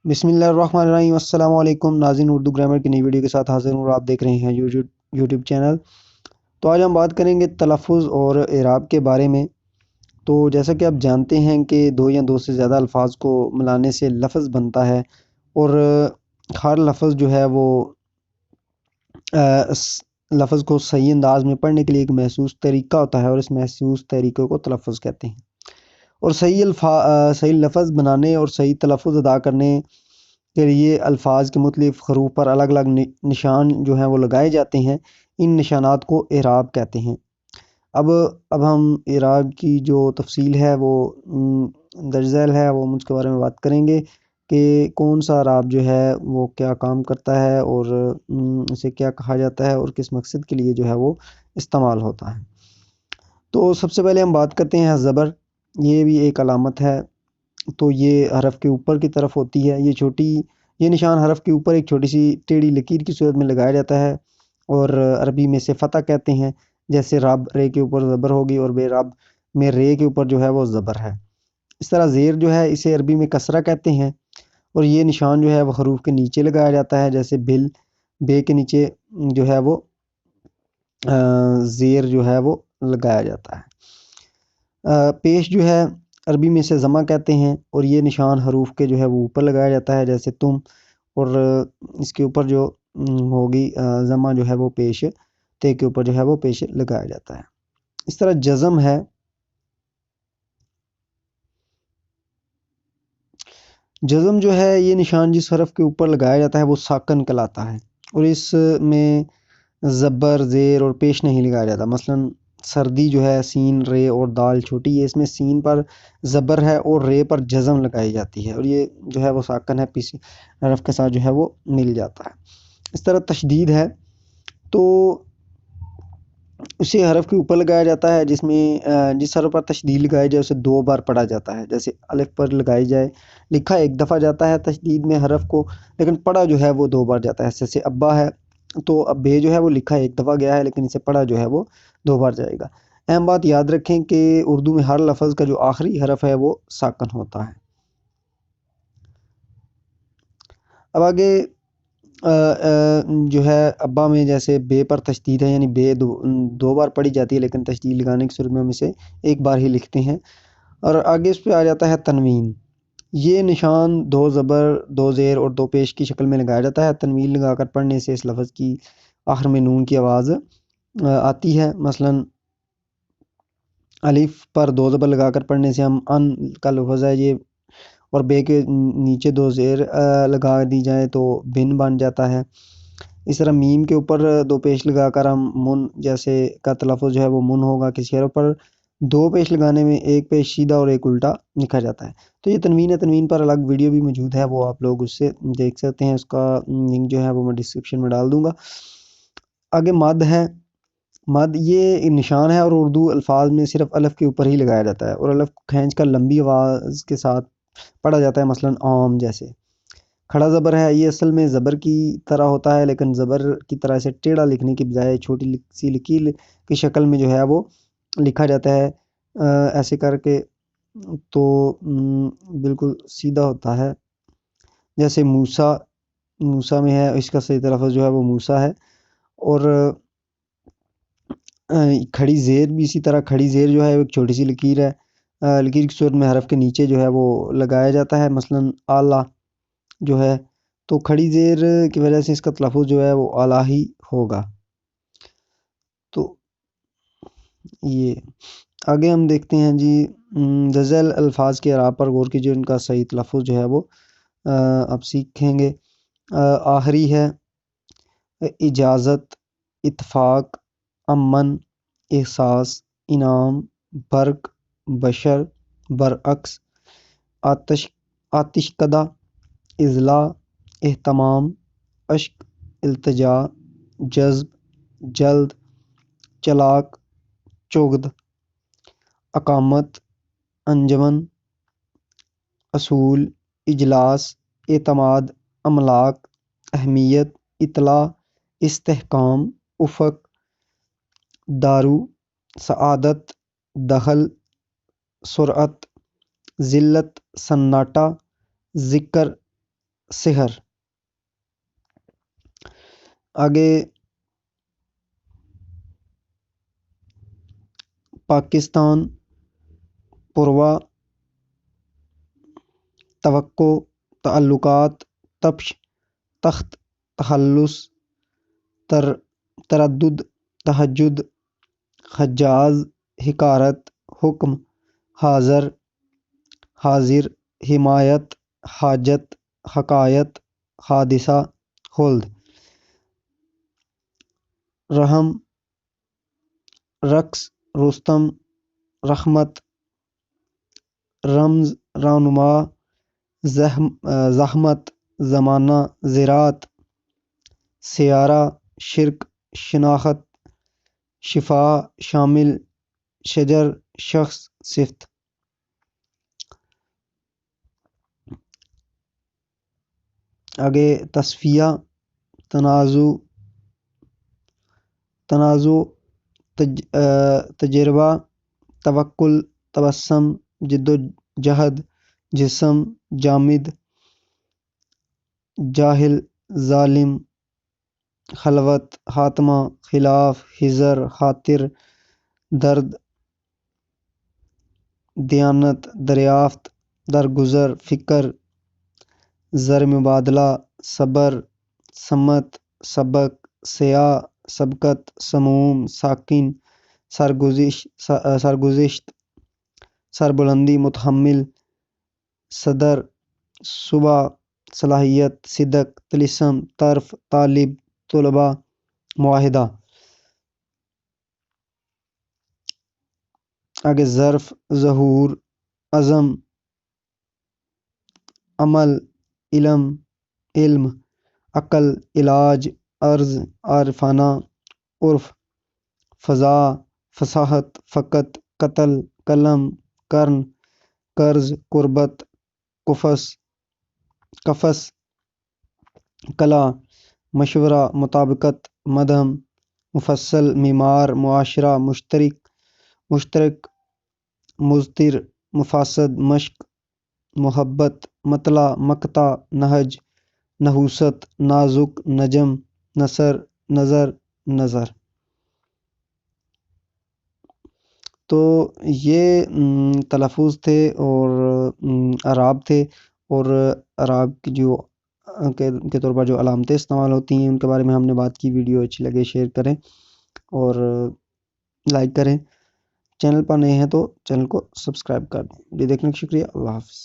بسم اللہ الرحمن الرحیم۔ السلام علیکم ناظرین، اردو گرامر کی نئی ویڈیو کے ساتھ حاضر ہوں اور آپ دیکھ رہے ہیں یوٹیوب چینل۔ تو آج ہم بات کریں گے تلفظ اور اعراب کے بارے میں۔ تو جیسا کہ آپ جانتے ہیں کہ دو یا دو سے زیادہ الفاظ کو ملانے سے لفظ بنتا ہے، اور ہر لفظ جو ہے وہ لفظ کو صحیح انداز میں پڑھنے کے لیے ایک محسوس طریقہ ہوتا ہے، اور اس محسوس طریقے کو تلفظ کہتے ہیں۔ اور صحیح لفظ بنانے اور صحیح تلفظ ادا کرنے کے لیے الفاظ کے مختلف حروف پر الگ الگ نشان جو ہیں وہ لگائے جاتے ہیں۔ ان نشانات کو اعراب کہتے ہیں۔ اب ہم اعراب کی جو تفصیل ہے وہ درج ذیل ہے، وہ ہم اس کے بارے میں بات کریں گے کہ کون سا اعراب جو ہے وہ کیا کام کرتا ہے، اور اسے کیا کہا جاتا ہے، اور کس مقصد کے لیے جو ہے وہ استعمال ہوتا ہے۔ تو سب سے پہلے ہم بات کرتے ہیں زبر۔ یہ بھی ایک علامت ہے، تو یہ حرف کے اوپر کی طرف ہوتی ہے۔ یہ نشان حرف کے اوپر ایک چھوٹی سی ٹیڑھی لکیر کی صورت میں لگایا جاتا ہے، اور عربی میں سے فتح کہتے ہیں۔ جیسے رب، رے کے اوپر زبر ہوگی، اور بے رب میں رے کے اوپر جو ہے وہ زبر ہے۔ اس طرح زیر جو ہے اسے عربی میں کسرہ کہتے ہیں، اور یہ نشان جو ہے وہ حروف کے نیچے لگایا جاتا ہے۔ جیسے بل، بے کے نیچے جو ہے وہ زیر جو ہے وہ لگایا جاتا ہے۔ پیش جو ہے عربی میں سے ضمہ کہتے ہیں، اور یہ نشان حروف کے جو ہے وہ اوپر لگایا جاتا ہے۔ جیسے تم، اور اس کے اوپر جو ہوگی ضمہ جو ہے وہ پیش، تے کے اوپر جو ہے وہ پیش لگایا جاتا ہے۔ اس طرح جزم ہے۔ جزم جو ہے یہ نشان جس حرف کے اوپر لگایا جاتا ہے وہ ساکن کہلاتا ہے، اور اس میں زبر، زیر اور پیش نہیں لگایا جاتا۔ مثلاً سردی جو ہے سین، رے اور دال چھوٹی ہے، اس میں سین پر زبر ہے اور رے پر جزم لگائی جاتی ہے، اور یہ جو ہے وہ ساکن ہے، پیش حرف کے ساتھ جو ہے وہ مل جاتا ہے۔ اس طرح تشدید ہے، تو اسی حرف کے اوپر لگایا جاتا ہے جس حرف پر تشدید لگائی جائے اسے دو بار پڑھا جاتا ہے۔ جیسے الف پر لگائی جائے، لکھا ایک دفعہ جاتا ہے تشدید میں حرف کو، لیکن پڑھا جو ہے وہ دو بار جاتا ہے۔ جیسے ابا ہے، تو اب بے جو ہے وہ لکھا ایک دفعہ گیا ہے، لیکن اسے پڑھا جو ہے وہ دو بار جائے گا۔ اہم بات یاد رکھیں کہ اردو میں ہر لفظ کا جو آخری حرف ہے وہ ساکن ہوتا ہے۔ اب آگے جو ہے ابا میں جیسے بے پر تشدید ہے، یعنی بے دو بار پڑھی جاتی ہے، لیکن تشدید لگانے کی صورت میں ہم اسے ایک بار ہی لکھتے ہیں۔ اور آگے اس پہ آ جاتا ہے تنوین۔ یہ نشان دو زبر، دو زیر اور دو پیش کی شکل میں لگایا جاتا ہے۔ تنوین لگا کر پڑھنے سے اس لفظ کی آخر میں نون کی آواز آتی ہے۔ مثلاً الف پر دو زبر لگا کر پڑھنے سے ہم ان کا لفظ ہے یہ، اور بے کے نیچے دو زیر لگا دی جائے تو بن بن جاتا ہے۔ اس طرح میم کے اوپر دو پیش لگا کر ہم من جیسے کا تلفظ جو ہے وہ من ہوگا۔ کسی حرف پر دو پیش لگانے میں ایک پیش سیدھا اور ایک الٹا لکھا جاتا ہے۔ تو یہ تنوین ہے، تنوین پر الگ ویڈیو بھی موجود ہے، وہ آپ لوگ اس سے دیکھ سکتے ہیں، اس کا لنک جو ہے وہ میں ڈسکرپشن میں ڈال دوں گا۔ آگے مد ہے۔ مد یہ نشان ہے، اور اردو الفاظ میں صرف الف کے اوپر ہی لگایا جاتا ہے، اور الف کو کھینچ کر لمبی آواز کے ساتھ پڑھا جاتا ہے۔ مثلاً عام جیسے کھڑا زبر ہے، یہ اصل میں زبر کی طرح ہوتا ہے، لیکن زبر کی طرح اسے ٹیڑھا لکھنے کی بجائے چھوٹی سی لکیر کی شکل میں جو ہے وہ لکھا جاتا ہے ایسے کر کے، تو بالکل سیدھا ہوتا ہے۔ جیسے موسیٰ میں ہے، اس کا صحیح تلفظ جو ہے وہ موسیٰ ہے۔ اور کھڑی زیر بھی اسی طرح، کھڑی زیر جو ہے ایک چھوٹی سی لکیر ہے، لکیر کی صورت میں حرف کے نیچے جو ہے وہ لگایا جاتا ہے۔ مثلاً اعلیٰ جو ہے، تو کھڑی زیر کی وجہ سے اس کا تلفظ جو ہے وہ اعلیٰ ہی ہوگا۔ تو یہ آگے ہم دیکھتے ہیں جی ذیل الفاظ کے اعراب پر غور کیجیے، ان کا صحیح تلفظ جو ہے وہ اب سیکھیں گے۔ آخری ہے اجازت، اتفاق، امن، احساس، انعام، برق، بشر، برعکس، آتش کدہ، اضلاع، اہتمام، اشک، التجا، جذب، جلد، چلاک، چغد، اقامت، انجمن، اصول، اجلاس، اعتماد، املاک، اہمیت، اطلاع، استحکام، افق، دارو، سعادت، دخل، سرعت، ذلت، سناٹا، ذکر، سحر. آگے پاکستان، پروا، توقع، تعلقات، تپش، تخت، تخلص، تردد، تہجد، حجاز، حکارت، حکم، حاضر، حاضر، حمایت، حاجت، حکایت، حادثہ، خلد. رحم، رقص، رستم، رحمت، رمز، رونما، زحمت، زمانہ، زراعت، سیارہ، شرک، شناخت، شفا، شامل، شجر، شخص، صفت. آگے تصفیہ، تنازع، تجربہ، توکل، تبسم، جد و جہد، جسم، جامد، جاہل، ظالم، خلوت، خاتمہ، خلاف، حذر، خاطر، درد، دیانت، دریافت، درگزر، فکر، زر مبادلہ، صبر، سمت، سبق، سیاہ، سبقت، سموم، ساکن، سرگزشت، سربلندی، متحمل، صدر، صبح، صلاحیت، صدق، طلسم، طرف، طالب، طلبہ، معاہدہ. آگے ظرف، ظہور، عزم، عمل، علم، عقل، علاج، عرض، عارفانہ، عرف، فضا، فصاحت، فقط، قتل، قلم، قرن، قرض، قربت، قفس، کلا، مشورہ، مطابقت، مدھم، مفصل، معمار، معاشرہ، مشترک، مضطر، مفاسد، مشق، محبت، مطلع، مقطع، نہج، نحوست، نازک، نجم، نظر، نظر. تو یہ تلفظ تھے اور اعراب تھے، اور اعراب کی جو کے طور پر جو علامتیں استعمال ہوتی ہیں ان کے بارے میں ہم نے بات کی. ویڈیو اچھی لگے شیئر کریں اور لائک کریں. چینل پر نئے ہیں تو چینل کو سبسکرائب کر دیں. ویڈیو دیکھنے کا شکریہ. اللہ حافظ.